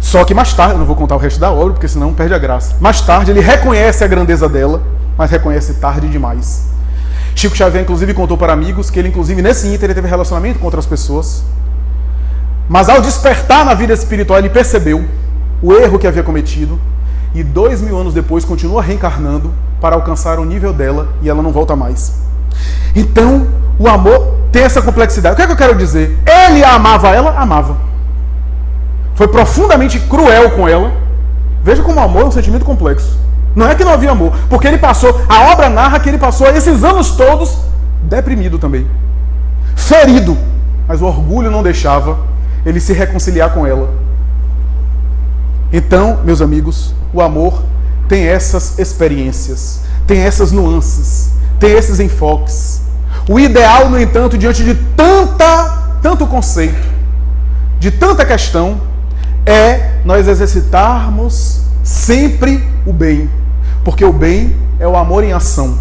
Só que mais tarde, eu não vou contar o resto da obra, porque senão perde a graça. Mais tarde ele reconhece a grandeza dela, mas reconhece tarde demais. Chico Xavier, inclusive, contou para amigos que ele, inclusive, nesse ínter, ele teve relacionamento com outras pessoas. Mas ao despertar na vida espiritual, ele percebeu o erro que havia cometido e 2000 anos depois continua reencarnando para alcançar o nível dela e ela não volta mais. Então, o amor tem essa complexidade. O que é que eu quero dizer? Ele a amava, ela amava. Foi profundamente cruel com ela. Veja como o amor é um sentimento complexo. Não é que não havia amor, porque ele passou, a obra narra que ele passou esses anos todos deprimido também. Ferido, mas o orgulho não deixava ele se reconciliar com ela. Então, meus amigos, o amor tem essas experiências, tem essas nuances, tem esses enfoques. O ideal, no entanto, diante de tanto conceito, de tanta questão, é nós exercitarmos sempre o bem, porque o bem é o amor em ação.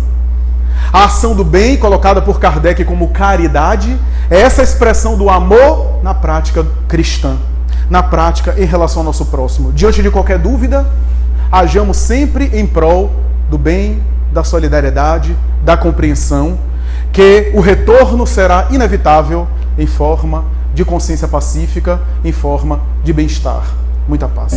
A ação do bem, colocada por Kardec como caridade, é essa expressão do amor na prática cristã, na prática em relação ao nosso próximo. Diante de qualquer dúvida, hajamos sempre em prol do bem, da solidariedade, da compreensão, que o retorno será inevitável em forma de consciência pacífica, em forma de bem-estar. Muita paz.